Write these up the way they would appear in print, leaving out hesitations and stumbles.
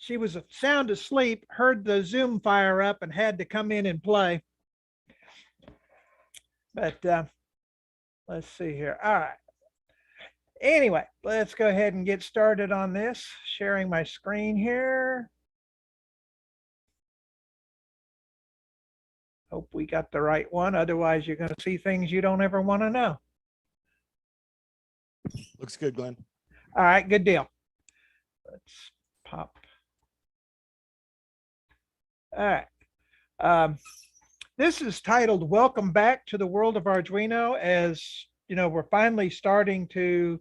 she was sound asleep, heard the Zoom fire up, and had to come in and play. But let's see here. All right. Anyway, let's go ahead and get started on this. Sharing my screen here. Hope we got the right one. Otherwise, you're going to see things you don't ever want to know. Looks good, Glenn. All right, good deal. Let's pop. All right. This is titled Welcome Back to the World of Arduino. As you know, we're finally starting to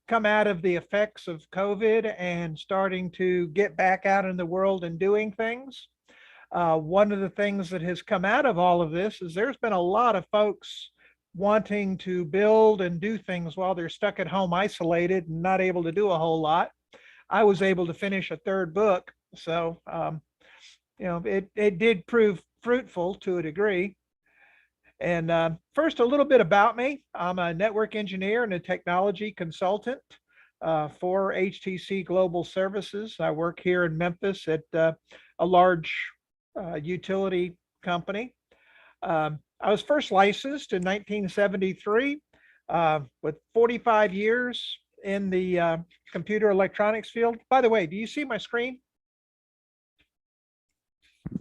come out of the effects of COVID and starting to get back out in the world and doing things. One of the things that has come out of all of this is there's been a lot of folks wanting to build and do things while they're stuck at home isolated and not able to do a whole lot. I was able to finish a third book, so you know, it did prove fruitful to a degree. And first, a little bit about me. I'm a network engineer and a technology consultant for HTC Global Services. I work here in Memphis at a large utility company. I was first licensed in 1973 with 45 years in the computer electronics field. By the way, do you see my screen?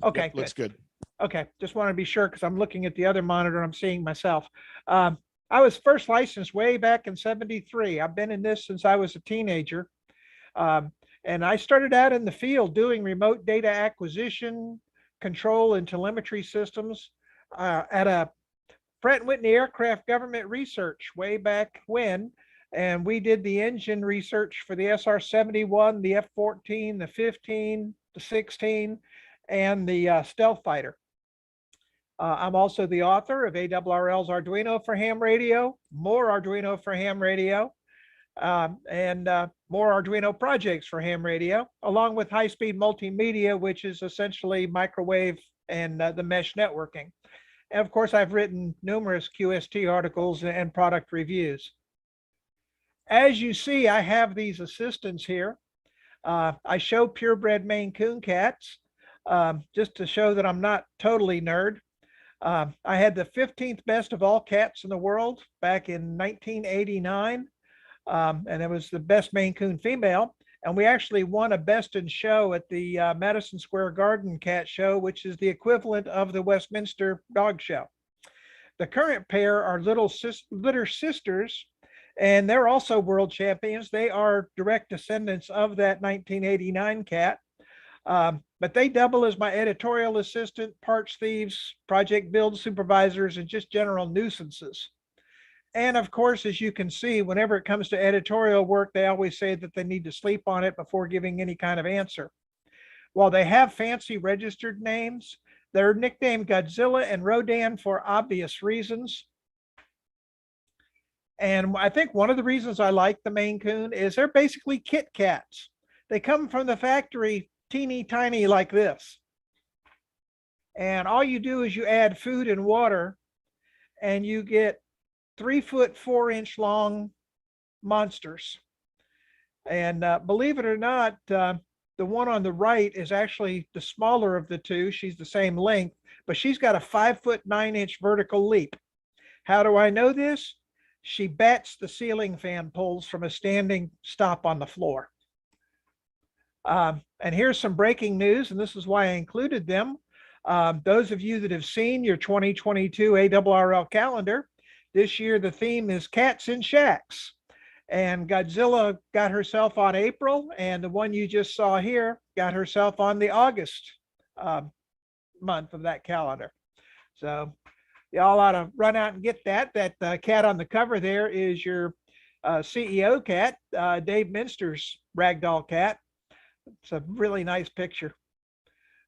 Okay, yep, looks good. Okay, just want to be sure because I'm looking at the other monitor. I'm seeing myself. I was first licensed way back in '73. I've been in this since I was a teenager. And I started out in the field doing remote data acquisition, control, and telemetry systems at a Pratt & Whitney Aircraft Government Research way back when. And we did the engine research for the SR-71, the F-14, the 15, the 16, and the stealth fighter. I'm also the author of ARRL's Arduino for ham radio, more Arduino for ham radio, and more Arduino projects for ham radio, along with high-speed multimedia, which is essentially microwave and the mesh networking. And of course, I've written numerous QST articles and product reviews. As you see, I have these assistants here. I show purebred Maine Coon cats just to show that I'm not totally nerd. I had the 15th best of all cats in the world back in 1989, and it was the best Maine Coon female. And we actually won a best in show at the Madison Square Garden Cat Show, which is the equivalent of the Westminster Dog Show. The current pair are litter sisters, and they're also world champions. They are direct descendants of that 1989 cat. But they double as my editorial assistant, parts thieves, project build supervisors, and just general nuisances. And of course, as you can see, whenever it comes to editorial work, they always say that they need to sleep on it before giving any kind of answer. While they have fancy registered names, they're nicknamed Godzilla and Rodan for obvious reasons. And I think one of the reasons I like the Maine Coon is they're basically kit cats. They come from the factory teeny tiny like this. And all you do is you add food and water and you get 3 foot 4 inch long monsters. And believe it or not, the one on the right is actually the smaller of the two. She's the same length, but she's got a 5 foot 9 inch vertical leap. How do I know this? She bats the ceiling fan poles from a standing stop on the floor. And here's some breaking news, and this is why I included them. Those of you that have seen your 2022 ARRL calendar, this year the theme is cats in shacks. And Godzilla got herself on April, and the one you just saw here got herself on the August month of that calendar. So y'all ought to run out and get that. That cat on the cover there is your CEO cat, Dave Minster's ragdoll cat. It's a really nice picture.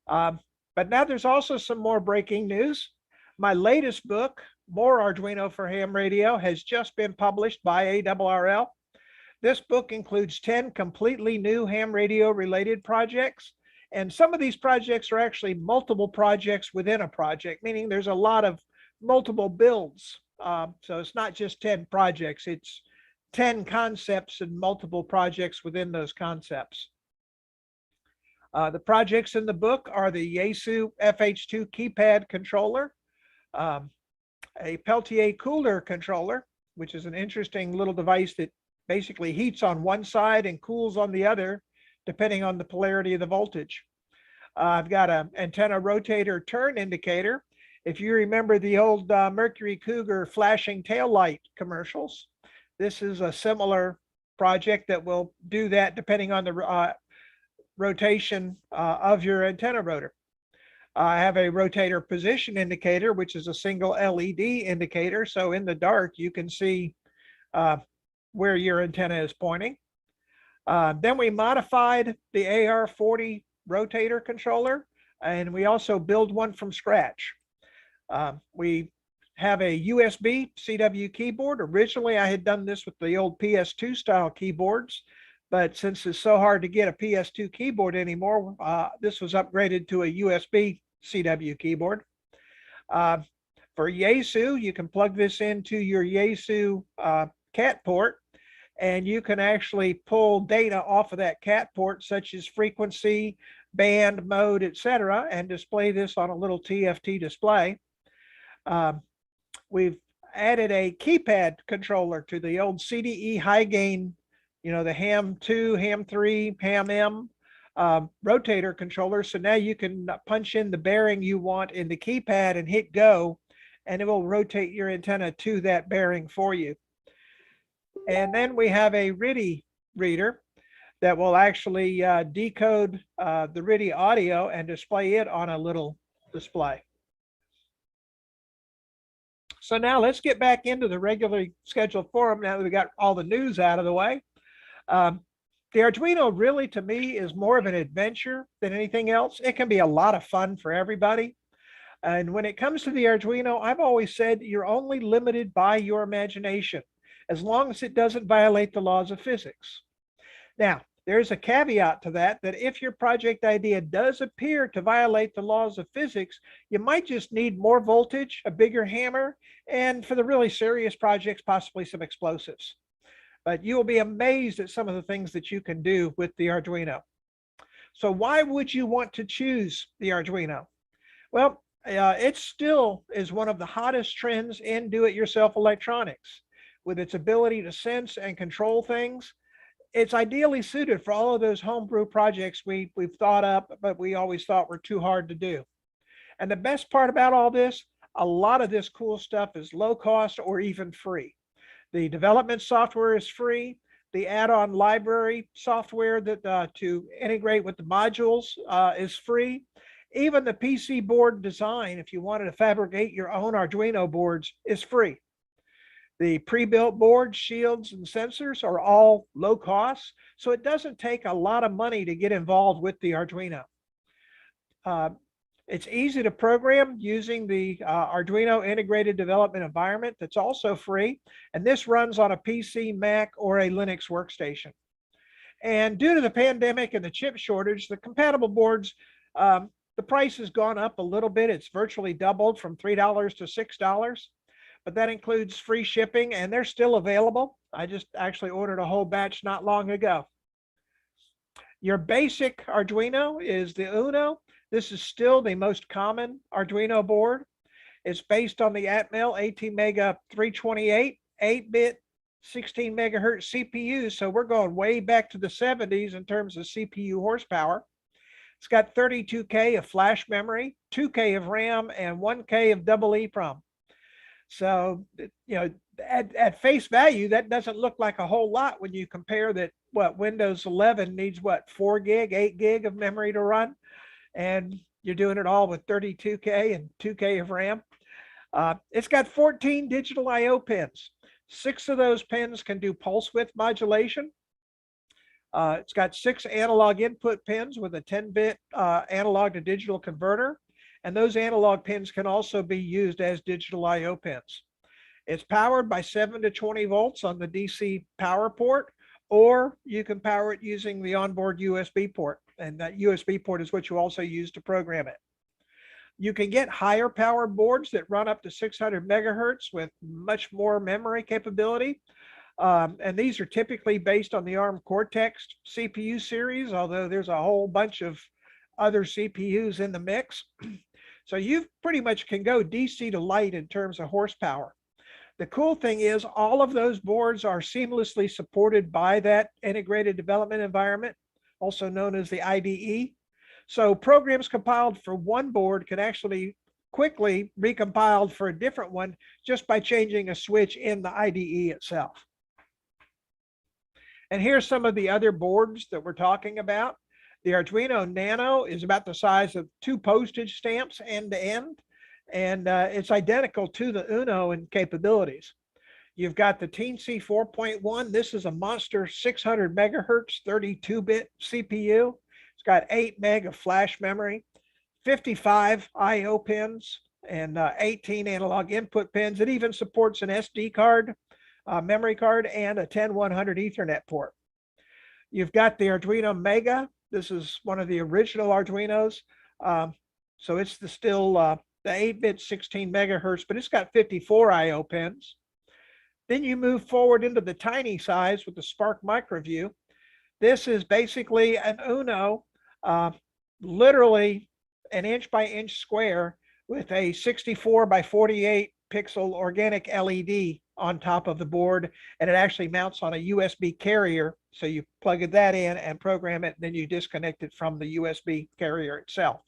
But now there's also some more breaking news. My latest book, More Arduino for Ham Radio, has just been published by ARRL. This book includes 10 completely new ham radio related projects. And some of these projects are actually multiple projects within a project, meaning there's a lot of multiple builds. So it's not just 10 projects, it's 10 concepts and multiple projects within those concepts. The projects in the book are the Yaesu FH2 keypad controller, a Peltier cooler controller, which is an interesting little device that basically heats on one side and cools on the other, depending on the polarity of the voltage. I've got an antenna rotator turn indicator. If you remember the old Mercury Cougar flashing tail light commercials, this is a similar project that will do that depending on the rotation of your antenna rotor. I have a rotator position indicator, which is a single LED indicator. So in the dark, you can see where your antenna is pointing. Then we modified the AR40 rotator controller, and we also build one from scratch. We have a USB CW keyboard. Originally, I had done this with the old PS2 style keyboards, but since it's so hard to get a PS2 keyboard anymore, this was upgraded to a USB CW keyboard. For Yaesu, you can plug this into your Yaesu cat port, and you can actually pull data off of that cat port, such as frequency, band, mode, etc., and display this on a little TFT display. We've added a keypad controller to the old CDE high gain, the ham2, ham3, ham-m rotator controller. So now you can punch in the bearing you want in the keypad and hit go, and it will rotate your antenna to that bearing for you. And then we have a RTTY reader that will actually decode the RTTY audio and display it on a little display. So now let's get back into the regularly scheduled forum now that we got all the news out of the way. The Arduino really, to me, is more of an adventure than anything else. It can be a lot of fun for everybody. And when it comes to the Arduino, I've always said you're only limited by your imagination, as long as it doesn't violate the laws of physics. Now, there's a caveat to that if your project idea does appear to violate the laws of physics, you might just need more voltage, a bigger hammer, and for the really serious projects, possibly some explosives. But you will be amazed at some of the things that you can do with the Arduino. So why would you want to choose the Arduino? Well, it still is one of the hottest trends in do-it-yourself electronics. With its ability to sense and control things, it's ideally suited for all of those homebrew projects we've thought up, but we always thought were too hard to do. And the best part about all this, a lot of this cool stuff is low cost or even free. The development software is free. The add-on library software that to integrate with the modules is free. Even the PC board design, if you wanted to fabricate your own Arduino boards, is free. The pre-built boards, shields, and sensors are all low cost, so it doesn't take a lot of money to get involved with the Arduino. It's easy to program using the Arduino integrated development environment that's also free, and this runs on a PC, Mac, or a Linux workstation. And due to the pandemic and the chip shortage, the compatible boards, the price has gone up a little bit. It's virtually doubled from $3 to $6. But that includes free shipping, and they're still available. I just actually ordered a whole batch not long ago. Your basic Arduino is the Uno. This is still the most common Arduino board. It's based on the Atmel ATmega 328, 8-bit, 16 megahertz CPU. So we're going way back to the 70s in terms of CPU horsepower. It's got 32K of flash memory, 2K of RAM, and 1K of double EEPROM. So, at face value, that doesn't look like a whole lot when you compare that Windows 11 needs 4 gig, 8 gig of memory to run, and you're doing it all with 32K and 2K of RAM. It's got 14 digital I/O pins. 6 of those pins can do pulse width modulation. It's got 6 analog input pins with a 10-bit analog to digital converter. And those analog pins can also be used as digital I/O pins. It's powered by 7 to 20 volts on the DC power port, or you can power it using the onboard USB port. And that USB port is what you also use to program it. You can get higher power boards that run up to 600 megahertz with much more memory capability. And these are typically based on the ARM Cortex CPU series, although there's a whole bunch of other CPUs in the mix. So you pretty much can go DC to light in terms of horsepower. The cool thing is all of those boards are seamlessly supported by that integrated development environment, also known as the IDE. So programs compiled for one board can actually quickly recompiled for a different one just by changing a switch in the IDE itself. And here's some of the other boards that we're talking about. The Arduino Nano is about the size of 2 postage stamps end to end, and it's identical to the Uno in capabilities. You've got the Teensy 4.1. This is a monster 600 megahertz 32-bit CPU. It's got 8 meg of flash memory, 55 I/O pins, and 18 analog input pins. It even supports an SD card, memory card, and a 10100 Ethernet port. You've got the Arduino Mega. This is one of the original Arduinos. So it's still the 8-bit 16 megahertz, but it's got 54 I/O pins. Then you move forward into the tiny size with the Spark MicroView. This is basically an Uno, literally an inch by inch square with a 64 by 48 pixel organic LED on top of the board, and it actually mounts on a USB carrier. So you plug that in and program it, and then you disconnect it from the USB carrier itself.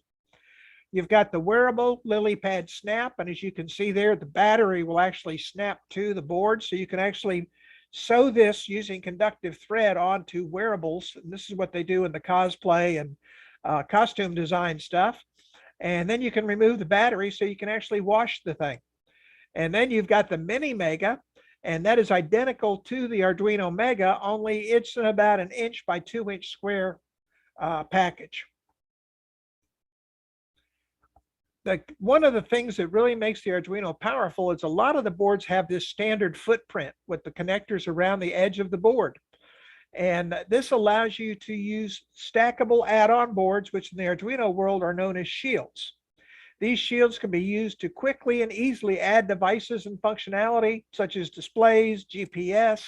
You've got the wearable LilyPad Snap, and as you can see there, the battery will actually snap to the board, so you can actually sew this using conductive thread onto wearables. And this is what they do in the cosplay and costume design stuff. And then you can remove the battery so you can actually wash the thing. And then you've got the Mini Mega, and that is identical to the Arduino Mega, only it's about an inch by 2 inch square package. One of the things that really makes the Arduino powerful is a lot of the boards have this standard footprint with the connectors around the edge of the board. And this allows you to use stackable add-on boards, which in the Arduino world are known as shields. These shields can be used to quickly and easily add devices and functionality such as displays, GPS,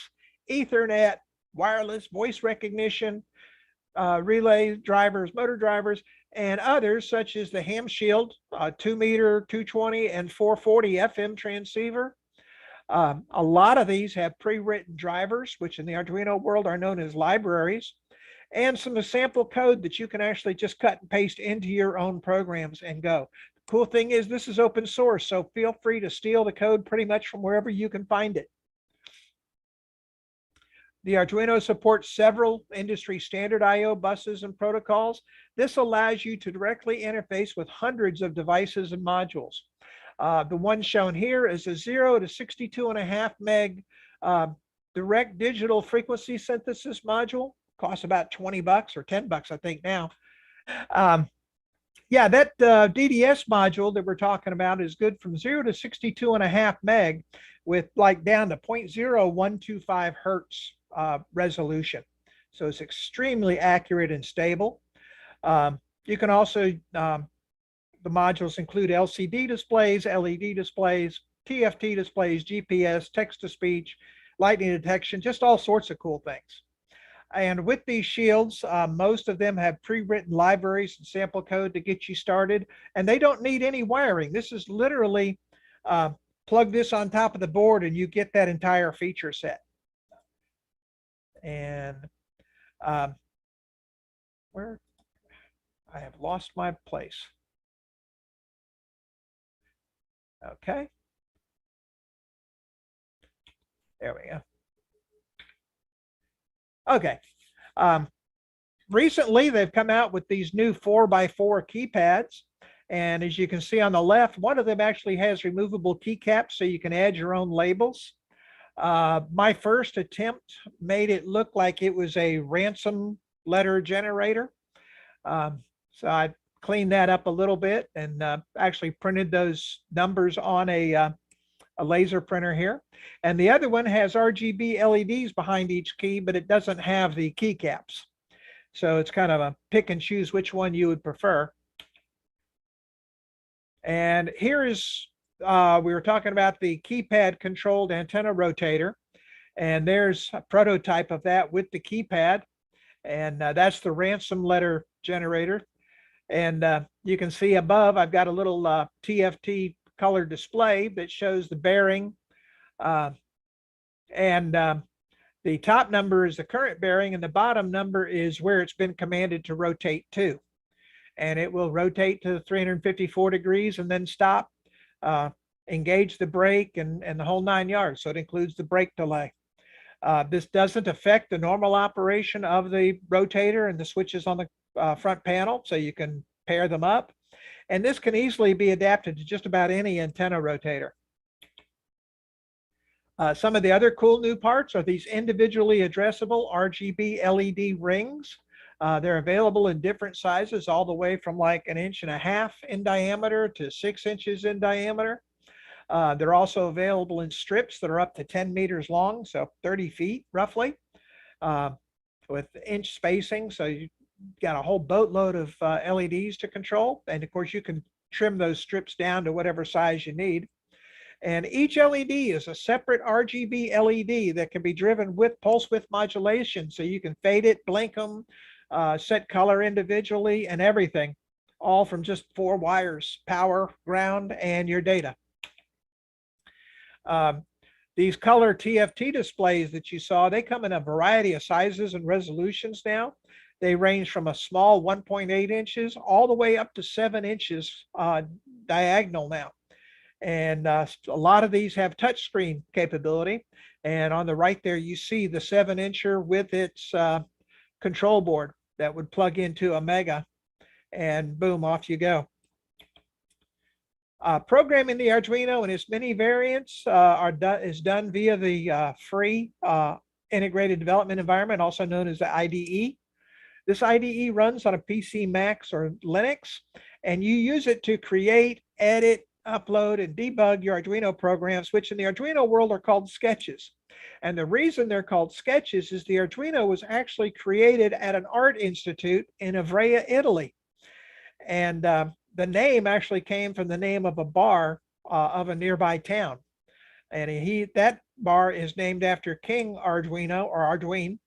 Ethernet, wireless, voice recognition, relay drivers, motor drivers, and others such as the ham shield, 2 meter, 220, and 440 FM transceiver. A lot of these have pre-written drivers, which in the Arduino world are known as libraries, and some sample code that you can actually just cut and paste into your own programs and go. The cool thing is this is open source, so feel free to steal the code pretty much from wherever you can find it. The Arduino supports several industry standard I/O buses and protocols. This allows you to directly interface with hundreds of devices and modules. The one shown here is a 0 to 62.5 meg direct digital frequency synthesis module. Costs about 20 bucks or 10 bucks, I think now. Yeah, that DDS module that we're talking about is good from 0 to 62.5 meg with like down to 0.0125 hertz resolution. So it's extremely accurate and stable. You can also, the modules include LCD displays, LED displays, TFT displays, GPS, text-to-speech, lightning detection, just all sorts of cool things. And with these shields, most of them have pre-written libraries and sample code to get you started, and they don't need any wiring. This is literally plug this on top of the board and you get that entire feature set. And where I have lost my place. Okay. There we go. Okay. Recently, they've come out with these new 4x4 keypads. And as you can see on the left, one of them actually has removable keycaps so you can add your own labels. My first attempt made it look like it was a ransom letter generator. So I cleaned that up a little bit and actually printed those numbers on a laser printer here. And the other one has RGB LEDs behind each key, but it doesn't have the keycaps. So it's kind of a pick and choose which one you would prefer. And here is, we were talking about the keypad controlled antenna rotator. And there's a prototype of that with the keypad. And that's the ransom letter generator. And you can see above, I've got a little TFT color display that shows the bearing. And the top number is the current bearing, and the bottom number is where it's been commanded to rotate to. And it will rotate to 354 degrees and then stop, engage the brake, and the whole 9 yards. So it includes the brake delay. This doesn't affect the normal operation of the rotator and the switches on the front panel, so you can pair them up. And this can easily be adapted to just about any antenna rotator. Some of the other cool new parts are these individually addressable RGB LED rings. They're available in different sizes, all the way from like 1.5 inches in diameter to 6 inches in diameter. They're also available in strips that are up to 10 meters long, so 30 feet roughly, with inch spacing. So you got a whole boatload of LEDs to control. And of course, you can trim those strips down to whatever size you need. And each LED is a separate RGB LED that can be driven with pulse width modulation. So you can fade it, blink them, set color individually, and everything, all from just 4 wires: power, ground, and your data. These color TFT displays that you saw, they come in a variety of sizes and resolutions now. They range from a small 1.8 inches all the way up to 7 inches diagonal now. And a lot of these have touchscreen capability. And on the right there, you see the 7-incher with its control board that would plug into a Mega, and boom, off you go. Programming the Arduino and its many variants is done via the free integrated development environment, also known as the IDE. This IDE runs on a PC, Mac, or Linux, and you use it to create, edit, upload, and debug your Arduino programs, which in the Arduino world are called sketches. And the reason they're called sketches is the Arduino was actually created at an art institute in Ivrea, Italy. And the name actually came from the name of a bar of a nearby town. And that bar is named after King Arduino, or Arduino,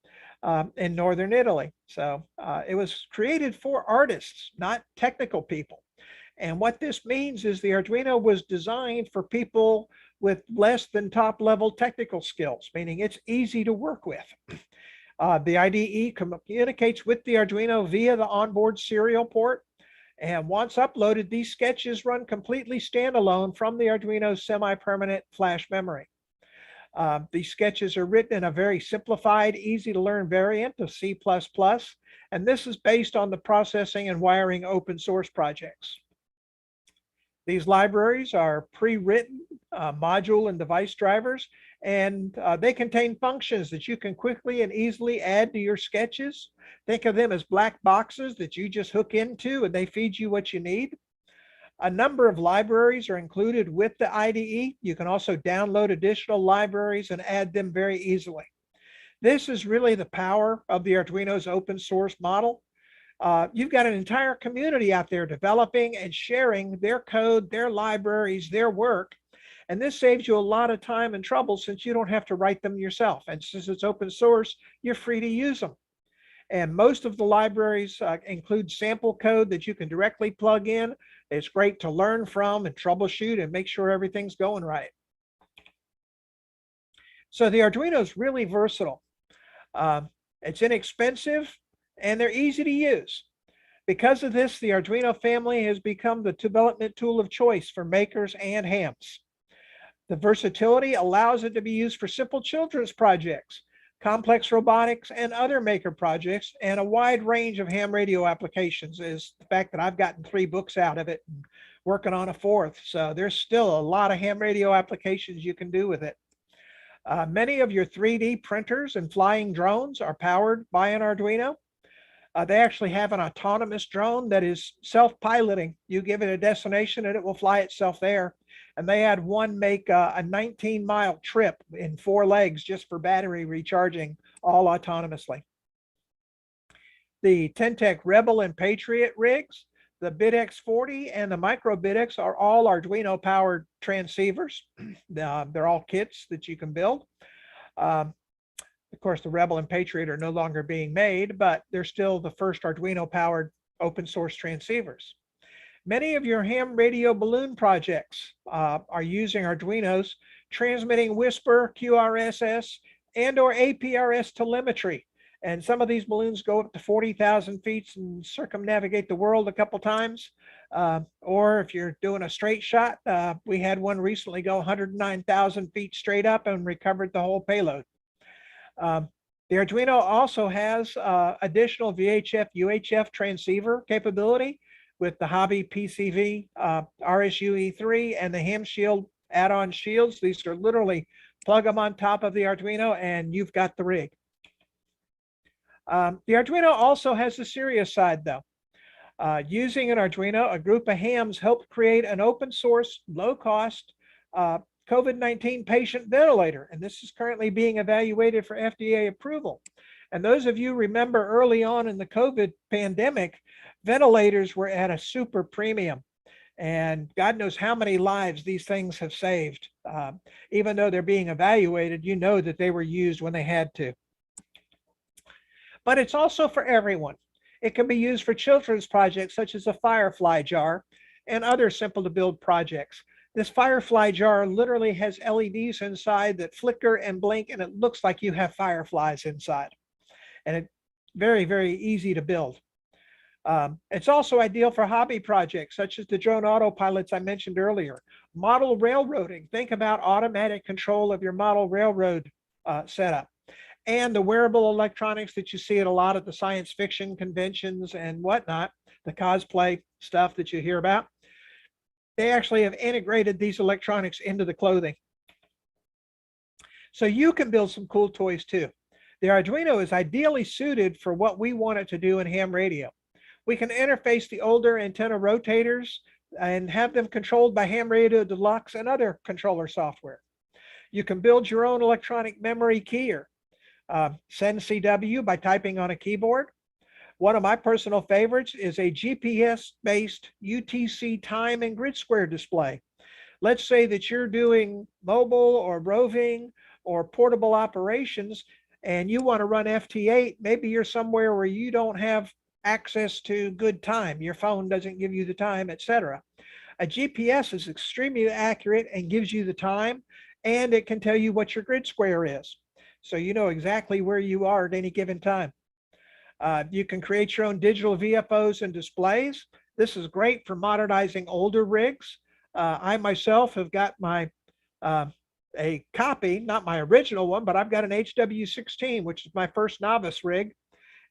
in northern Italy. So it was created for artists, not technical people. And what this means is the Arduino was designed for people with less than top level technical skills, meaning it's easy to work with. The IDE communicates with the Arduino via the onboard serial port. And once uploaded, these sketches run completely standalone from the Arduino's semi-permanent flash memory. These sketches are written in a very simplified, easy to learn variant of C++, and this is based on the processing and wiring open source projects. These libraries are pre-written module and device drivers, and they contain functions that you can quickly and easily add to your sketches. Think of them as black boxes that you just hook into, and they feed you what you need. A number of libraries are included with the IDE. You can also download additional libraries and add them very easily. This is really the power of the Arduino's open source model. You've got an entire community out there developing and sharing their code, their libraries, their work. And this saves you a lot of time and trouble since you don't have to write them yourself. And since it's open source, you're free to use them. And most of the libraries include sample code that you can directly plug in. It's great to learn from and troubleshoot and make sure everything's going right. So the Arduino is really versatile. It's inexpensive, and they're easy to use. Because of this, the Arduino family has become the development tool of choice for makers and hams. The versatility allows it to be used for simple children's projects, complex robotics, and other maker projects, and a wide range of ham radio applications. Is the fact that I've gotten 3 books out of it and working on a 4th. So there's still a lot of ham radio applications you can do with it. Many of your 3D printers and flying drones are powered by an Arduino. They actually have an autonomous drone that is self-piloting. You give it a destination and it will fly itself there. And they had one make a 19-mile trip in 4 legs just for battery recharging, all autonomously. The Tentec Rebel and Patriot rigs, the Bit X40 and the Microbit X are all Arduino powered transceivers. They're all kits that you can build. Of course, the Rebel and Patriot are no longer being made, but they're still the first Arduino powered open source transceivers. Many of your ham radio balloon projects are using Arduinos, transmitting Whisper, QRSS, and or APRS telemetry. And some of these balloons go up to 40,000 feet and circumnavigate the world a couple times. Or if you're doing a straight shot, we had one recently go 109,000 feet straight up and recovered the whole payload. The Arduino also has additional VHF, UHF transceiver capability with the Hobby PCV, RSU-E3, and the Ham Shield add-on shields. These are literally plug them on top of the Arduino and you've got the rig. The Arduino also has the serious side though. Using an Arduino, a group of hams helped create an open source, low cost COVID-19 patient ventilator. And this is currently being evaluated for FDA approval. And those of you remember early on in the COVID pandemic, ventilators were at a super premium. And God knows how many lives these things have saved. Even though they're being evaluated, you know that they were used when they had to. But it's also for everyone. It can be used for children's projects such as a Firefly jar and other simple to build projects. This Firefly jar literally has LEDs inside that flicker and blink, and it looks like you have fireflies inside. And it's very, very easy to build. It's also ideal for hobby projects such as the drone autopilots I mentioned earlier. Model railroading. Think about automatic control of your model railroad setup. And the wearable electronics that you see at a lot of the science fiction conventions and whatnot, the cosplay stuff that you hear about, they actually have integrated these electronics into the clothing. So you can build some cool toys too. The Arduino is ideally suited for what we want it to do in ham radio. We can interface the older antenna rotators and have them controlled by Ham Radio Deluxe and other controller software. You can build your own electronic memory keyer. Send CW by typing on a keyboard. One of my personal favorites is a GPS-based UTC time and grid square display. Let's say that you're doing mobile or roving or portable operations and you want to run FT8. Maybe you're somewhere where you don't have access to good time. Your phone doesn't give you the time, etc. A GPS is extremely accurate and gives you the time, and it can tell you what your grid square is. So you know exactly where you are at any given time. You can create your own digital VFOs and displays. This is great for modernizing older rigs. I myself have got my a copy, not my original one, but I've got an HW16, which is my first novice rig,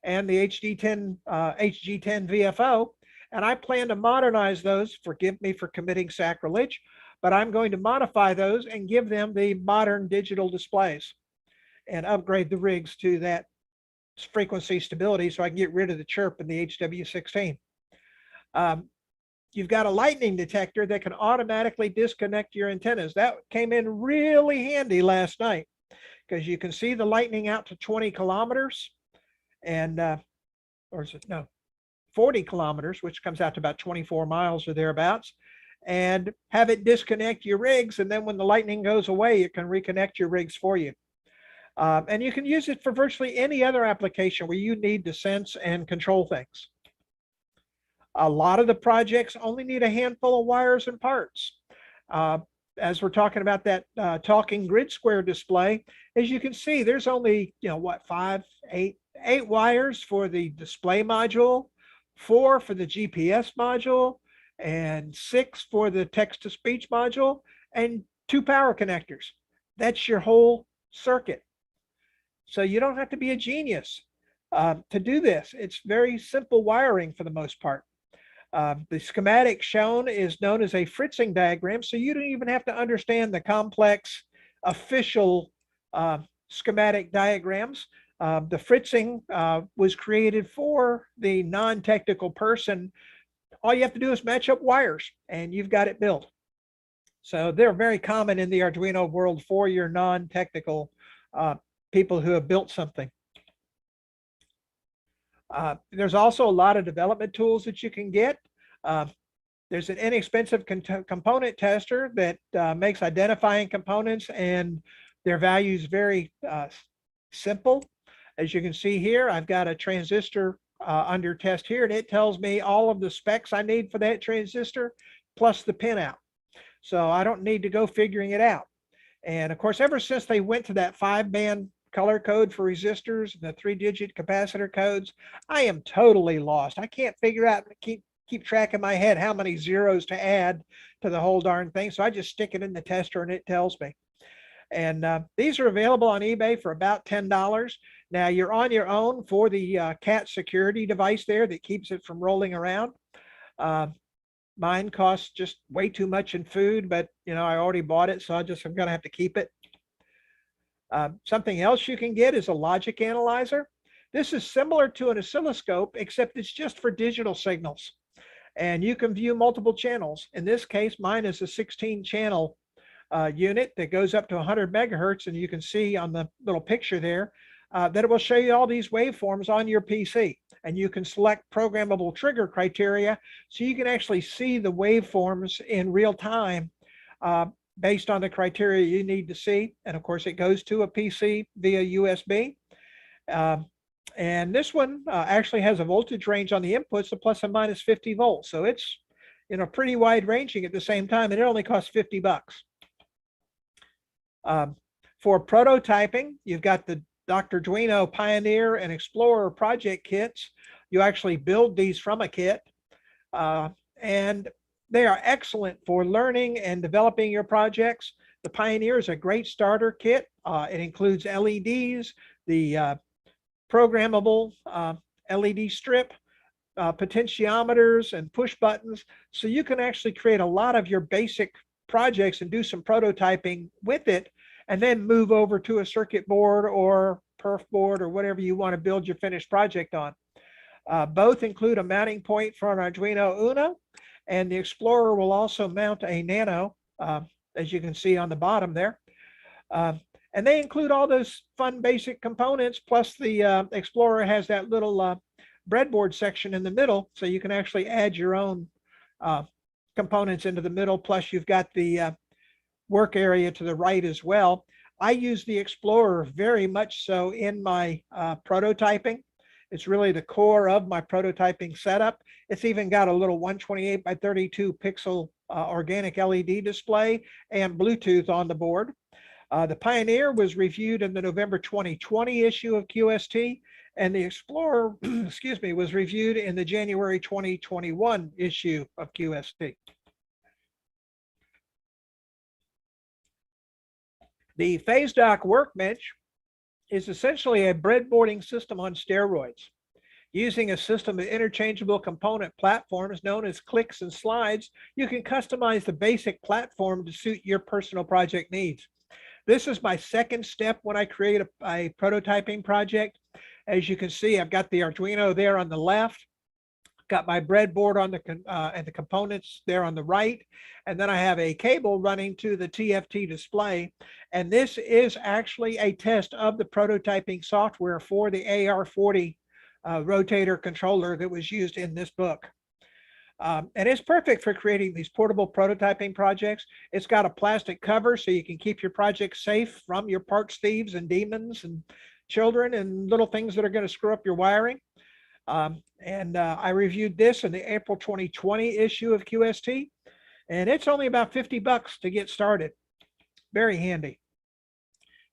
and the HG10 VFO. And I plan to modernize those. Forgive me for committing sacrilege, but I'm going to modify those and give them the modern digital displays and upgrade the rigs to that frequency stability so I can get rid of the chirp in the HW16. You've got a lightning detector that can automatically disconnect your antennas. That came in really handy last night because you can see the lightning out to 20 kilometers and, or is it, no, 40 kilometers, which comes out to about 24 miles or thereabouts, and have it disconnect your rigs. And then when the lightning goes away, it can reconnect your rigs for you. And you can use it for virtually any other application where you need to sense and control things. A lot of the projects only need a handful of wires and parts. As we're talking about that talking grid square display, as you can see, there's only, you know, what, eight wires for the display module, 4 for the GPS module, and 6 for the text-to-speech module, and 2 power connectors. That's your whole circuit. So you don't have to be a genius to do this. It's very simple wiring for the most part. The schematic shown is known as a fritzing diagram, so you don't even have to understand the complex official schematic diagrams. The fritzing was created for the non-technical person. All you have to do is match up wires and you've got it built. So they're very common in the Arduino world for your non-technical people who have built something. There's also a lot of development tools that you can get. There's an inexpensive component tester that makes identifying components and their values very simple. As you can see here, I've got a transistor under test here, and it tells me all of the specs I need for that transistor plus the pinout. So I don't need to go figuring it out. And of course, ever since they went to that 5-band color code for resistors and the 3-digit capacitor codes, I am totally lost. I can't figure out, keep track in my head how many zeros to add to the whole darn thing. So I just stick it in the tester and it tells me. And these are available on eBay for about $10. Now you're on your own for the cat security device there that keeps it from rolling around. Mine costs just way too much in food, but you know, I already bought it, so I'm gonna have to keep it. Something else you can get is a logic analyzer. This is similar to an oscilloscope, except it's just for digital signals. And you can view multiple channels. In this case, mine is a 16-channel unit that goes up to 100 megahertz, and you can see on the little picture there that it will show you all these waveforms on your PC. And you can select programmable trigger criteria, so you can actually see the waveforms in real time based on the criteria you need to see. And of course, it goes to a PC via USB. And this one actually has a voltage range on the inputs of plus and minus 50 volts. So it's, you know, pretty wide ranging at the same time, and it only costs $50. For prototyping, you've got the DrDuino Pioneer and Explorer project kits. You actually build these from a kit, and they are excellent for learning and developing your projects. The Pioneer is a great starter kit. It includes LEDs, the programmable LED strip, potentiometers, and push buttons. So you can actually create a lot of your basic projects and do some prototyping with it, and then move over to a circuit board or perf board or whatever you want to build your finished project on. Both include a mounting point for an Arduino Uno, and the Explorer will also mount a Nano, as you can see on the bottom there. And they include all those fun basic components, plus the Explorer has that little breadboard section in the middle, so you can actually add your own components into the middle, plus you've got the work area to the right as well. I use the Explorer very much so in my prototyping. It's really the core of my prototyping setup. It's even got a little 128 by 32 pixel organic LED display and Bluetooth on the board. The Pioneer was reviewed in the November 2020 issue of QST, and the Explorer, excuse me, was reviewed in the January 2021 issue of QST. The PhaseDock Workbench is essentially a breadboarding system on steroids. Using a system of interchangeable component platforms known as clicks and slides, you can customize the basic platform to suit your personal project needs. This is my second step when I create a prototyping project. As you can see, I've got the Arduino there on the left, got my breadboard on and the components there on the right, and then I have a cable running to the TFT display. And this is actually a test of the prototyping software for the AR40 Rotator controller that was used in this book. And it's perfect for creating these portable prototyping projects. It's got a plastic cover so you can keep your project safe from your parts thieves and demons and children and little things that are going to screw up your wiring. I reviewed this in the April 2020 issue of QST, and it's only about $50 to get started. Very handy.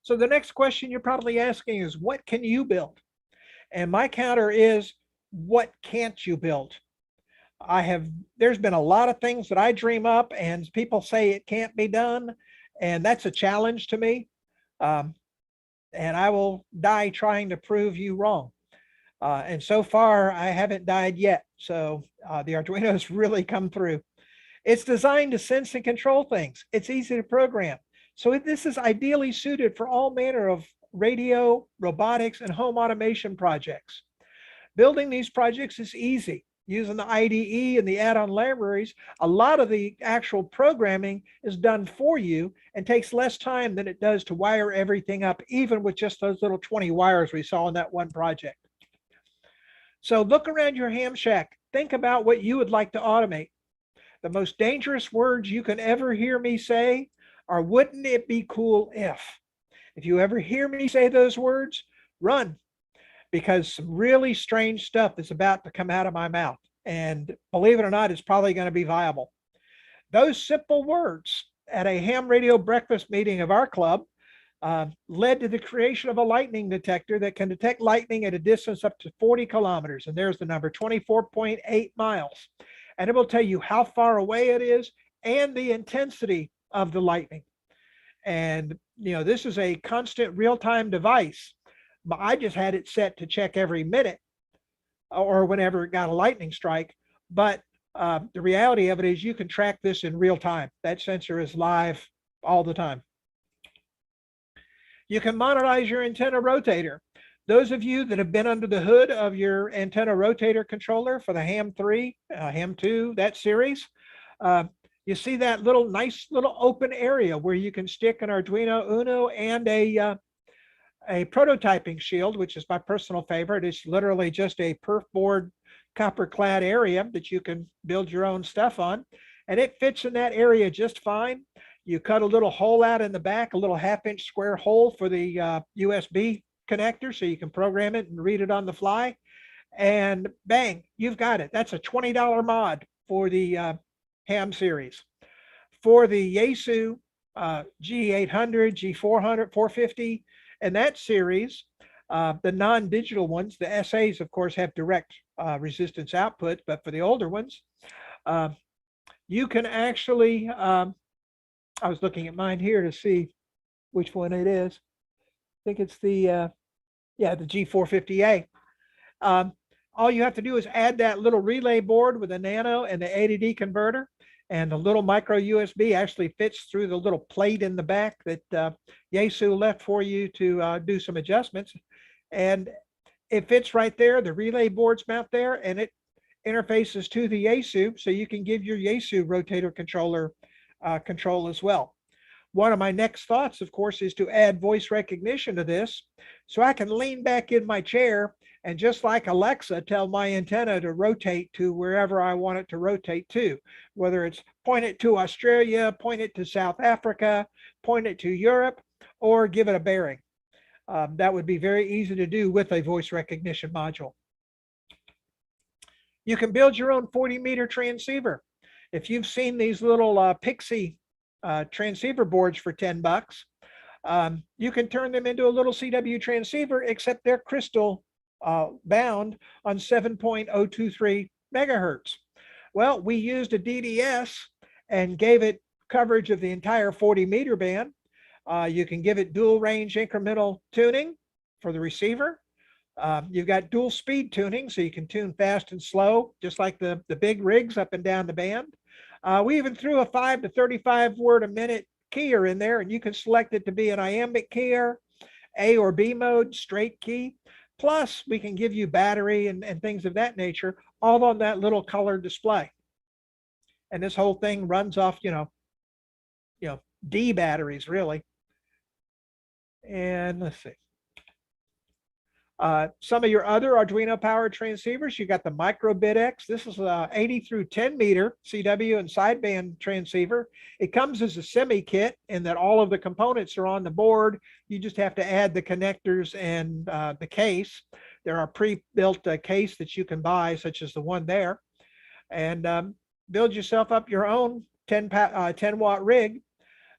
So the next question you're probably asking is, what can you build? And my counter is, what can't you build? There's been a lot of things that I dream up and people say it can't be done, and that's a challenge to me. And I will die trying to prove you wrong. And so far, I haven't died yet. So the Arduino has really come through. It's designed to sense and control things. It's easy to program. So this is ideally suited for all manner of radio, robotics, and home automation projects. Building these projects is easy. Using the IDE and the add-on libraries, a lot of the actual programming is done for you and takes less time than it does to wire everything up, even with just those little 20 wires we saw in that one project. So look around your ham shack. Think about what you would like to automate. The most dangerous words you can ever hear me say are, wouldn't it be cool if? If you ever hear me say those words, run, because some really strange stuff is about to come out of my mouth. And believe it or not, it's probably going to be viable. Those simple words at a ham radio breakfast meeting of our club led to the creation of a lightning detector that can detect lightning at a distance up to 40 kilometers. And there's the number, 24.8 miles. And it will tell you how far away it is and the intensity of the lightning. And, this is a constant real-time device. But I just had it set to check every minute or whenever it got a lightning strike. But the reality of it is you can track this in real time. That sensor is live all the time. You can monitorize your antenna rotator. Those of you that have been under the hood of your antenna rotator controller for the Ham 3, Ham 2, that series, you see that nice little open area where you can stick an Arduino Uno and a prototyping shield, which is my personal favorite. It's literally just a perf board copper clad area that you can build your own stuff on. And it fits in that area just fine. You cut a little hole out in the back, a little 1/2-inch square hole for the USB connector so you can program it and read it on the fly. And bang, you've got it. That's a $20 mod for the Ham series. For the Yaesu G800, G400, 450, and that series, the non-digital ones, the SAs, of course, have direct resistance outputs, but for the older ones, you can actually, I was looking at mine here to see which one it is. I think it's the G450A. All you have to do is add that little relay board with a nano and the A to D converter, and the little micro USB actually fits through the little plate in the back that Yaesu left for you to do some adjustments. And it fits right there. The relay boards mount there, and it interfaces to the Yaesu, so you can give your Yaesu rotator controller control as well. One of my next thoughts, of course, is to add voice recognition to this, so I can lean back in my chair and, just like Alexa, tell my antenna to rotate to wherever I want it to rotate to, whether it's point it to Australia, point it to South Africa, point it to Europe, or give it a bearing. That would be very easy to do with a voice recognition module. You can build your own 40-meter transceiver. If you've seen these little Pixie transceiver boards for $10, you can turn them into a little CW transceiver, except they're crystal bound on 7.023 megahertz. Well, we used a DDS and gave it coverage of the entire 40-meter band. You can give it dual range incremental tuning for the receiver. You've got dual speed tuning, so you can tune fast and slow, just like the big rigs up and down the band. We even threw a 5 to 35 word a minute keyer in there, and you can select it to be an iambic keyer, A or B mode, straight key. Plus, we can give you battery and things of that nature, all on that little color display. And this whole thing runs off, D batteries, really. And let's see. Some of your other Arduino powered transceivers, you got the Microbit X. This is a 80 through 10 meter CW and sideband transceiver. It comes as a semi kit in that all of the components are on the board. You just have to add the connectors and the case. There are pre-built case that you can buy, such as the one there, and build yourself up your own 10 watt rig.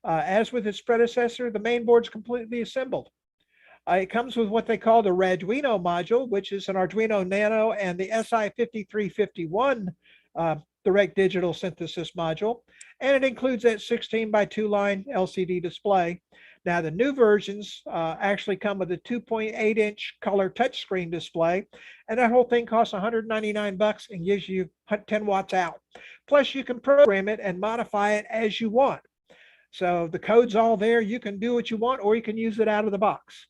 As with its predecessor, the main board's completely assembled. It comes with what they call the RGB module, which is an Arduino Nano, and the SI5351 direct digital synthesis module. And it includes that 16 by 2 line LCD display. Now, the new versions actually come with a 2.8-inch color touchscreen display. And that whole thing costs $199 and gives you 10 watts out. Plus, you can program it and modify it as you want. So the code's all there. You can do what you want, or you can use it out of the box.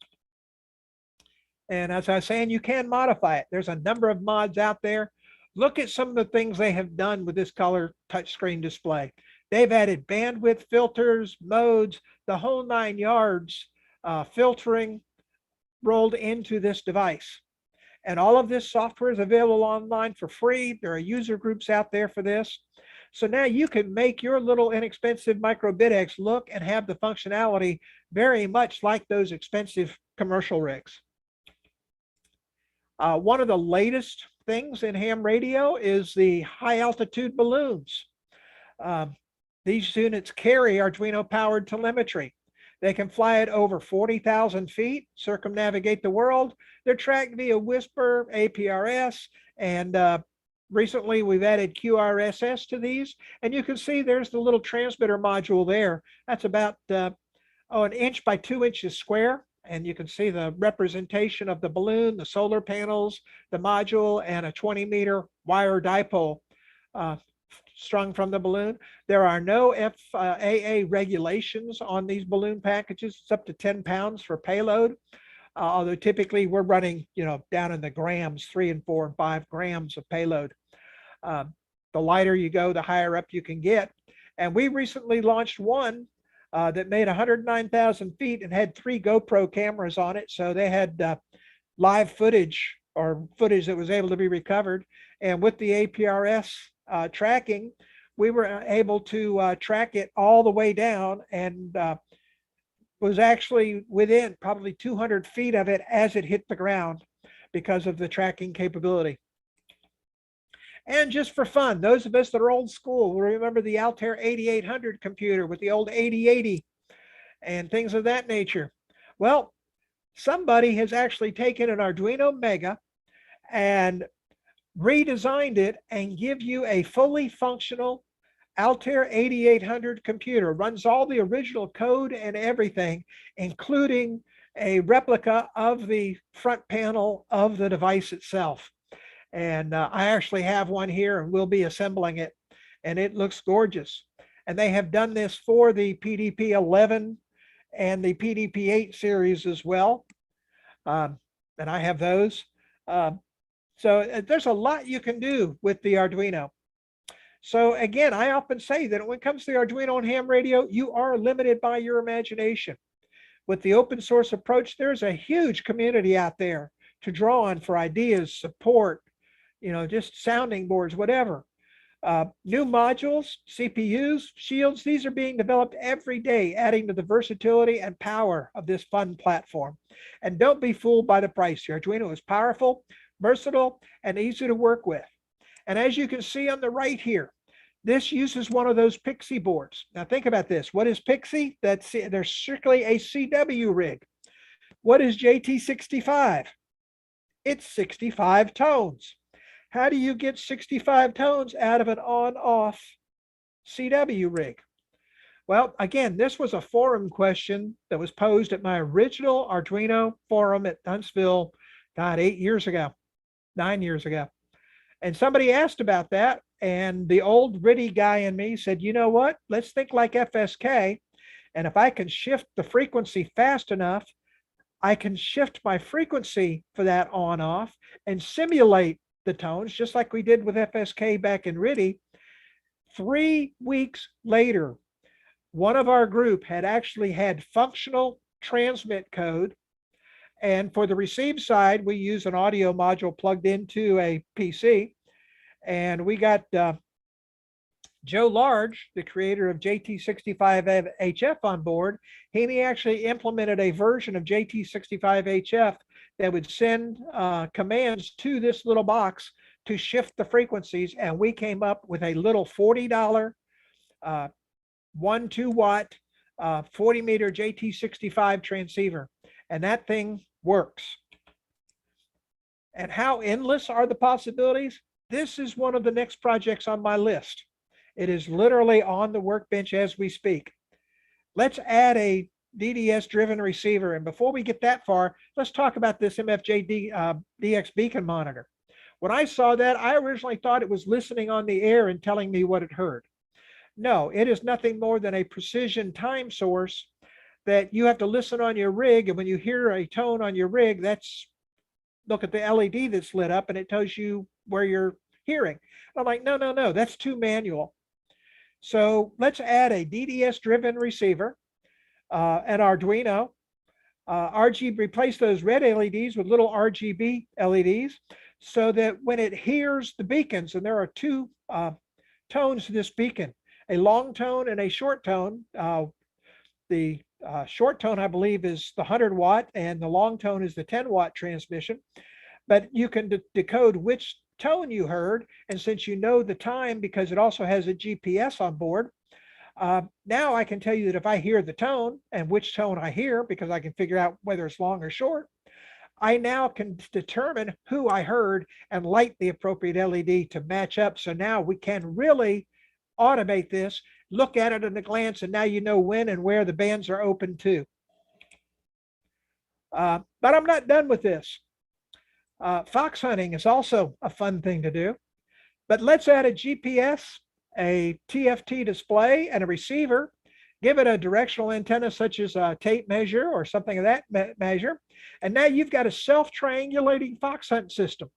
And as I was saying, you can modify it. There's a number of mods out there. Look at some of the things they have done with this color touchscreen display. They've added bandwidth filters, modes, the whole 9 yards, filtering rolled into this device. And all of this software is available online for free. There are user groups out there for this. So now you can make your little inexpensive Microbit X look and have the functionality very much like those expensive commercial rigs. One of the latest things in ham radio is the high altitude balloons. These units carry Arduino powered telemetry. They can fly at over 40,000 feet, circumnavigate the world. They're tracked via Whisper, APRS, and recently we've added QRSS to these. And you can see there's the little transmitter module there. That's about an inch by 2 inches square. And you can see the representation of the balloon, the solar panels, the module, and a 20-meter wire dipole strung from the balloon. There are no FAA regulations on these balloon packages. It's up to 10 pounds for payload. Although typically we're running, down in the grams, 3 and 4 and 5 grams of payload. The lighter you go, the higher up you can get. And we recently launched one that made 109,000 feet and had 3 GoPro cameras on it. So they had live footage or footage that was able to be recovered. And with the APRS tracking, we were able to track it all the way down and was actually within probably 200 feet of it as it hit the ground because of the tracking capability. And just for fun, those of us that are old school will remember the Altair 8800 computer with the old 8080 and things of that nature. Well, somebody has actually taken an Arduino Mega and redesigned it and give you a fully functional Altair 8800 computer. Runs all the original code and everything, including a replica of the front panel of the device itself. And I actually have one here and we'll be assembling it, and it looks gorgeous. And they have done this for the PDP-11 and the PDP-8 series as well. And I have those. So there's a lot you can do with the Arduino. So again, I often say that when it comes to the Arduino and ham radio, you are limited by your imagination. With the open source approach, there's a huge community out there to draw on for ideas, support, just sounding boards, whatever. New modules, CPUs, shields, these are being developed every day, adding to the versatility and power of this fun platform. And don't be fooled by the price. The Arduino is powerful, versatile, and easy to work with. And as you can see on the right here, this uses one of those Pixie boards. Now think about this. What is Pixie? They're strictly a CW rig. What is JT65? It's 65 tones. How do you get 65 tones out of an on-off CW rig? Well, again, this was a forum question that was posed at my original Arduino forum at Huntsville, 8 years ago, 9 years ago. And somebody asked about that, and the old RIDI guy in me said, you know what, let's think like FSK. And if I can shift the frequency fast enough, I can shift my frequency for that on-off and simulate the tones, just like we did with FSK back in RIDI. 3 weeks later, one of our group had actually had functional transmit code. And for the receive side, we use an audio module plugged into a PC. And we got Joe Large, the creator of JT65HF, on board. He actually implemented a version of JT65HF that would send commands to this little box to shift the frequencies. And we came up with a little $40 1 2-watt 40-meter JT65 transceiver. And that thing works. And how endless are the possibilities? This is one of the next projects on my list. It is literally on the workbench as we speak. Let's add a DDS-driven receiver. And before we get that far, let's talk about this MFJ DX beacon monitor. When I saw that, I originally thought it was listening on the air and telling me what it heard. No, it is nothing more than a precision time source that you have to listen on your rig. And when you hear a tone on your rig, look at the LED that's lit up and it tells you where you're hearing. I'm like, no, that's too manual. So let's add a DDS-driven receiver, an Arduino, RGB, replace those red LEDs with little RGB LEDs so that when it hears the beacons, and there are 2 tones to this beacon, a long tone and a short tone. The short tone, I believe, is the 100-watt, and the long tone is the 10-watt transmission. but you can decode which tone you heard. And since you know the time, because it also has a GPS on board, now I can tell you that if I hear the tone and which tone I hear, because I can figure out whether it's long or short, I now can determine who I heard and light the appropriate LED to match up. So now we can really automate this, look at it at a glance, and now you know when and where the bands are open to. But I'm not done with this. Fox hunting is also a fun thing to do. But let's add a GPS, a TFT display, and a receiver. Give it a directional antenna such as a tape measure or something of that measure. And now you've got a self-triangulating fox hunt system.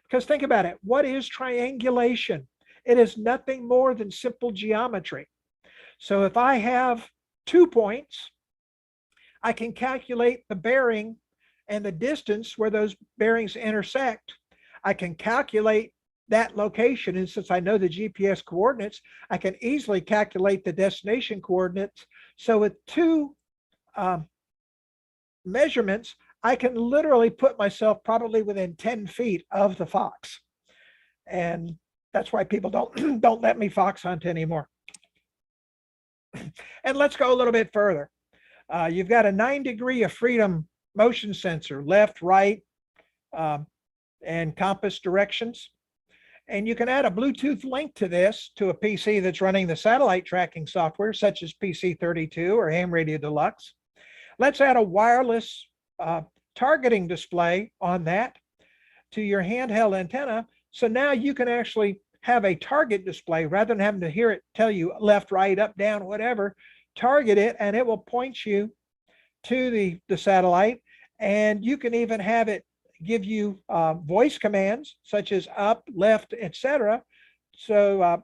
Because think about it, what is triangulation? It is nothing more than simple geometry. So if I have 2 points, I can calculate the bearing and the distance where those bearings intersect. I can calculate that location. And since I know the GPS coordinates, I can easily calculate the destination coordinates. So with 2 measurements, I can literally put myself probably within 10 feet of the fox. And that's why people don't let me fox hunt anymore. And let's go a little bit further. You've got a 9 degree of freedom motion sensor, left, right, and compass directions. And you can add a Bluetooth link to this to a PC that's running the satellite tracking software, such as PC32 or Ham Radio Deluxe. Let's add a wireless targeting display on that to your handheld antenna. So now you can actually have a target display rather than having to hear it tell you left, right, up, down, whatever. Target it and it will point you to the satellite. And you can even have it give you voice commands such as up, left, etc. So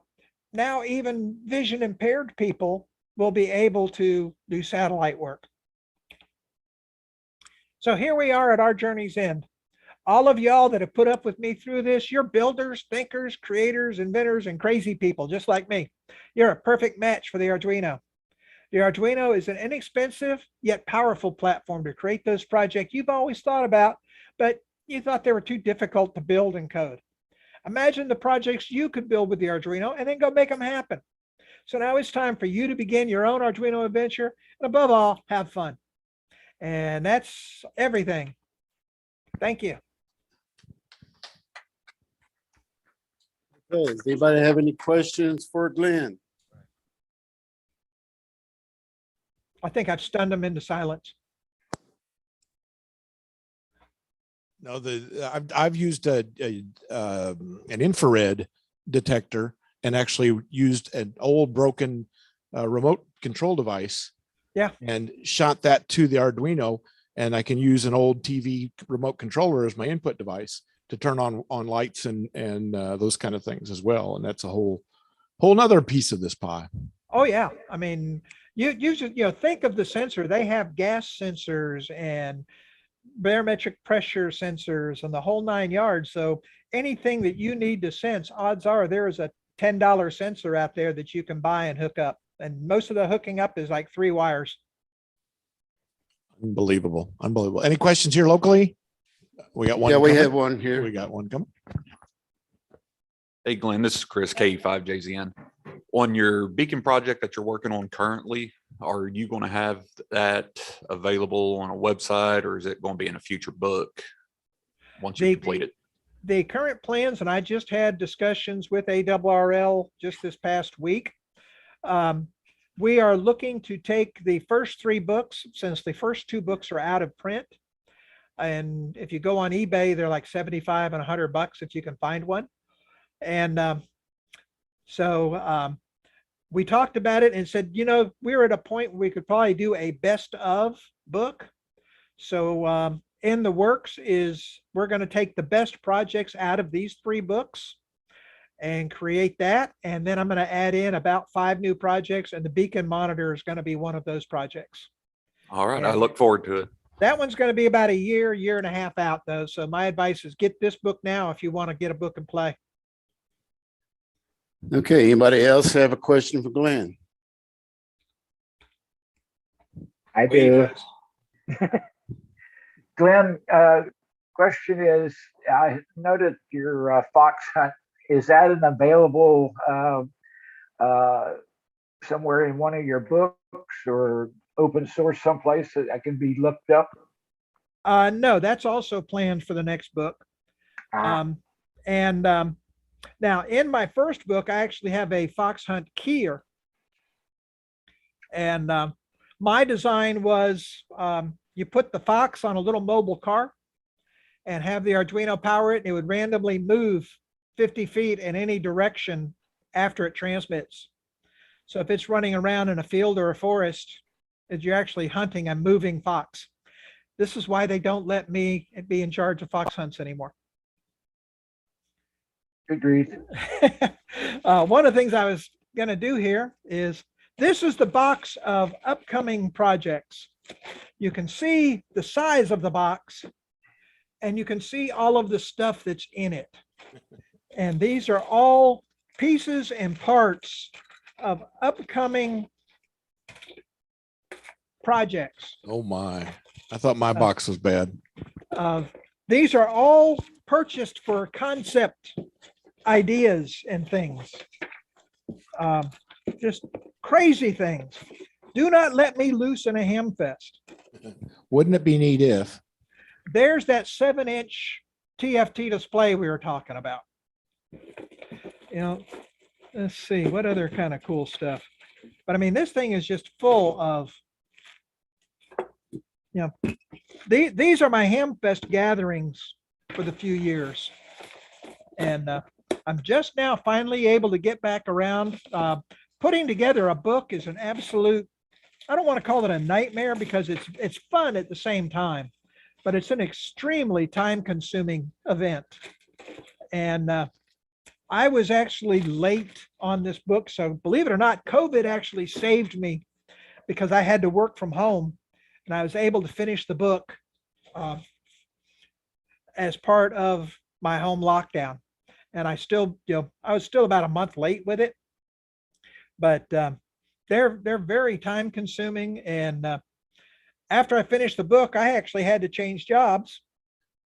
now even vision impaired people will be able to do satellite work. So here we are at our journey's end. All of y'all that have put up with me through this, you're builders, thinkers, creators, inventors, and crazy people just like me. You're a perfect match for the Arduino. The Arduino is an inexpensive yet powerful platform to create those projects you've always thought about, but you thought they were too difficult to build and code. Imagine the projects you could build with the Arduino and then go make them happen. So now it's time for you to begin your own Arduino adventure, and above all, have fun. And that's everything. Thank you. Okay, does anybody have any questions for Glen? I think I've stunned them into silence. No, I've used an infrared detector and actually used an old broken remote control device. Yeah. And shot that to the Arduino, and I can use an old TV remote controller as my input device to turn on lights and those kind of things as well. And that's a whole nother piece of this pie. Oh yeah, I mean, you should think of the sensor. They have gas sensors and barometric pressure sensors and the whole 9 yards. So anything that you need to sense, odds are there is a $10 sensor out there that you can buy and hook up. And most of the hooking up is like 3 wires. Unbelievable. Any questions here locally? We got one. Yeah, we coming. have one here. We got one coming. Hey, Glenn, this is Chris, KW5GP. On your beacon project that you're working on currently, are you going to have that available on a website, or is it going to be in a future book once you complete it? The current plans, and I just had discussions with ARRL just this past week. We are looking to take the first 3 books, since the first 2 books are out of print. And if you go on eBay, they're like 75 and $100 if you can find one. And so we talked about it and said, we're at a point where we could probably do a best of book. So in the works is we're going to take the best projects out of these 3 books and create that. And then I'm going to add in about 5 new projects, and the beacon monitor is going to be one of those projects. All right. And I look forward to it. that one's going to be about a year and a half out though. So my advice is get this book now if you want to get a book and play. Okay, anybody else have a question for Glen? I do. Glenn, question is, I noted your Fox Hunt. Is that an available somewhere in one of your books or open source someplace that I can be looked up? No, that's also planned for the next book. Now in my first book, I actually have a Fox Hunt keyer. And my design was you put the Fox on a little mobile car and have the Arduino power it, and it would randomly move 50 feet in any direction after it transmits. So if it's running around in a field or a forest, you're actually hunting a moving fox. This is why they don't let me be in charge of fox hunts anymore. Good reason. One of the things I was going to do here is, this is the box of upcoming projects. You can see the size of the box, and you can see all of the stuff that's in it. And these are all pieces and parts of upcoming projects. Oh my, I thought my box was bad. These are all purchased for concept ideas and things. Just crazy things. Do not let me loose in a ham fest. Wouldn't it be neat if? There's that 7-inch TFT display we were talking about. You know, let's see what other kind of cool stuff. But I mean, this thing is just full of, you know, these are my ham fest gatherings for the few years. And I'm just now finally able to get back around. Putting together a book is an absolute, I don't want to call it a nightmare because it's fun at the same time, but it's an extremely time-consuming event. And I was actually late on this book. So believe it or not, COVID actually saved me because I had to work from home, and I was able to finish the book as part of my home lockdown. And I still, I was still about a month late with it, but they're very time consuming. And after I finished the book, I actually had to change jobs,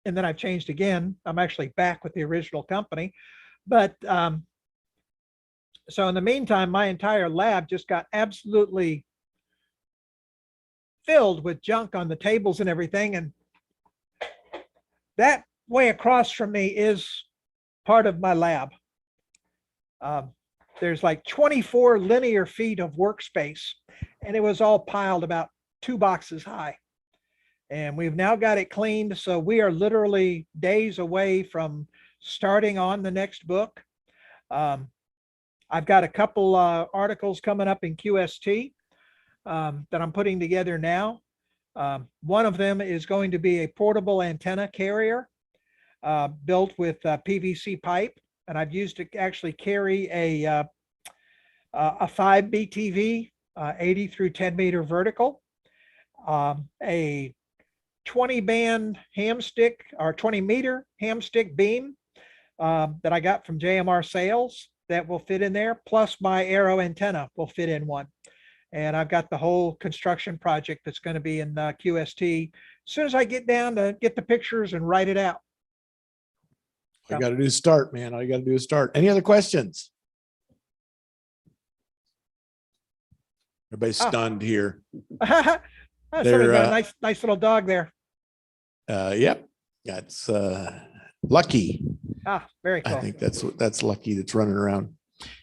and then I've changed again. I'm actually back with the original company. But so in the meantime, my entire lab just got absolutely filled with junk on the tables and everything. And that way across from me is part of my lab. There's like 24 linear feet of workspace, and it was all piled about 2 boxes high. And we've now got it cleaned. So we are literally days away from starting on the next book. I've got a couple articles coming up in QST that I'm putting together now. One of them is going to be a portable antenna carrier built with PVC pipe, and I've used to actually carry a 5 BTV 80 through 10 meter vertical, a 20 band ham stick or 20 meter ham stick beam that I got from JMR Sales that will fit in there, plus my Arrow antenna will fit in one. And I've got the whole construction project that's going to be in QST as soon as I get down to get the pictures and write it out. All you got to do is start, man. All you got to do is start. Any other questions? Everybody's stunned here. Somebody got a nice little dog there. Yep, that's Lucky. Very cool. I think that's Lucky that's running around.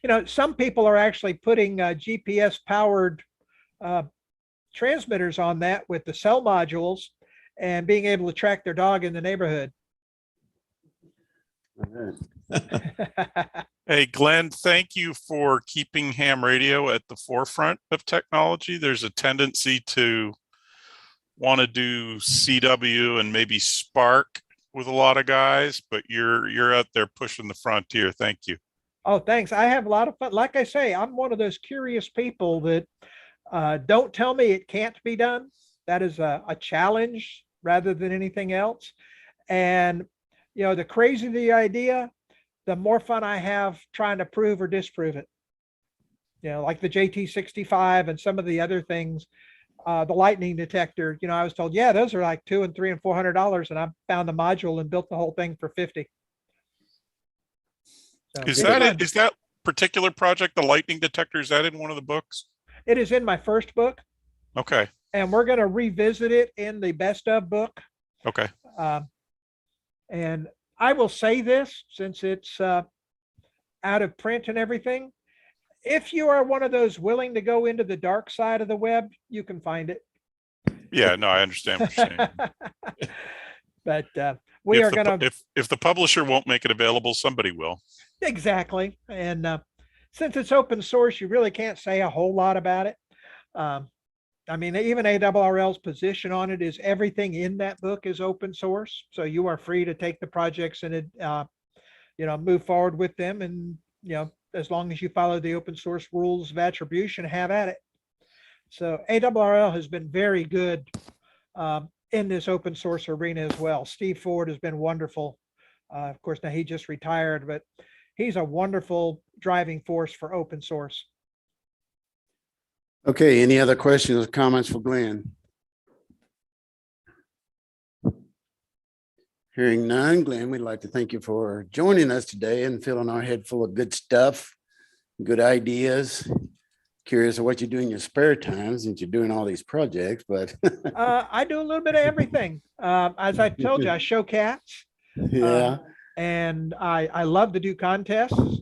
You know, some people are actually putting GPS powered transmitters on that with the cell modules and being able to track their dog in the neighborhood. Hey, Glenn, thank you for keeping ham radio at the forefront of technology. There's a tendency to want to do CW and maybe Spark with a lot of guys, but you're out there pushing the frontier. Thank you. Oh, thanks. I have a lot of fun. Like I say, I'm one of those curious people that don't tell me it can't be done. That is a challenge rather than anything else. And, you know, the crazier the idea, the more fun I have trying to prove or disprove it. You know, like the JT65 and some of the other things. the lightning detector, I was told, yeah, those are like $200 and $300 and $400. And I found the module and built the whole thing for 50. So Is it's that fun. it? Is that particular project, the lightning detector, is that in one of the books? It is in my first book, Okay. and we're going to revisit it in the best of book. Okay. And I will say this, since it's out of print and everything, if you are one of those willing to go into the dark side of the web, you can find it. Yeah, no, I understand what you're saying. But we are going to, if the publisher won't make it available, somebody will. exactly. And since it's open source, you really can't say a whole lot about it. I mean, even ARRL's position on it is everything in that book is open source. So you are free to take the projects and, move forward with them. And, as long as you follow the open source rules of attribution, have at it. So ARRL has been very good in this open source arena as well. Steve Ford has been wonderful. Of course, now he just retired, but he's a wonderful driving force for open source. Okay, any other questions or comments for Glenn? Hearing none, Glenn, we'd like to thank you for joining us today and filling our head full of good stuff, good ideas. Curious of what you do in your spare time since you're doing all these projects, but I do a little bit of everything. As I told you, I show cats. yeah. And I love to do contests.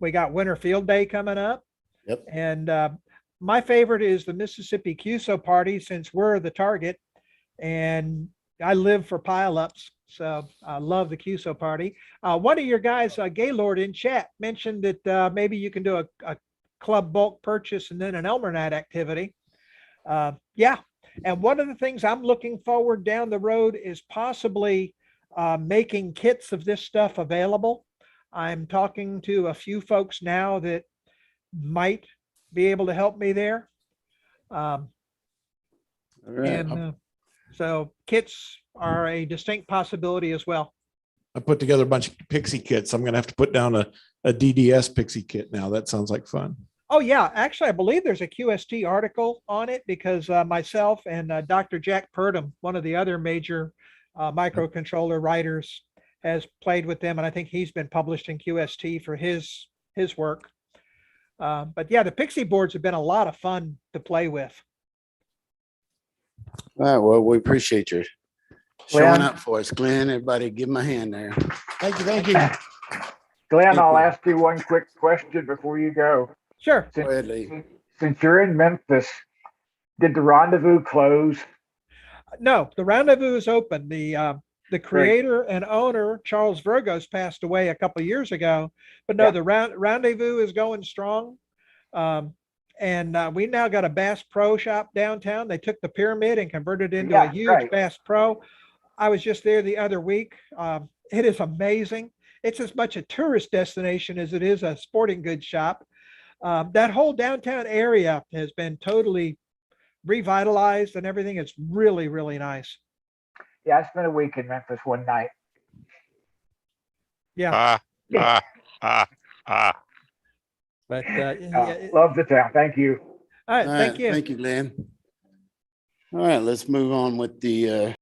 We got Winter Field Day coming up. Yep. And my favorite is the Mississippi QSO party, since we're the target. And I live for pileups. So I love the QSO party. One of your guys, Gaylord in chat, mentioned that maybe you can do a club bulk purchase and then an Elmer Night activity. Yeah. And one of the things I'm looking forward down the road is possibly making kits of this stuff available. I'm talking to a few folks now that might be able to help me there. All right. And so kits are a distinct possibility as well. I put together a bunch of Pixie kits. I'm going to have to put down a DDS Pixie kit now. That sounds like fun. Oh yeah, actually, I believe there's a QST article on it, because myself and Dr. Jack Purdom, one of the other major microcontroller writers, has played with them, and I think he's been published in QST for his work. But yeah, the Pixie boards have been a lot of fun to play with. All right, well, we appreciate you showing Glenn? up for us, Glenn. Everybody give him a hand there. Thank you. Thank you. Glenn, I'll you. ask you one quick question before you go. Sure. Go ahead, Lee. Since you're in Memphis, did the rendezvous close? No, the rendezvous is open. The creator and owner, Charles Virgos, passed away a couple of years ago, but no, Yeah. the rendezvous is going strong. And we now got a Bass Pro shop downtown. They took the pyramid and converted it into a Yeah, huge right. Bass Pro. I was just there the other week. It is amazing. It's as much a tourist destination as it is a sporting goods shop. That whole downtown area has been totally revitalized, and everything is really, really nice. Yeah, I spent a week in Memphis one night. Yeah. But yeah, Love the town. Thank you. all right, All thank right, you. Thank you, Glenn. All right, let's move on with the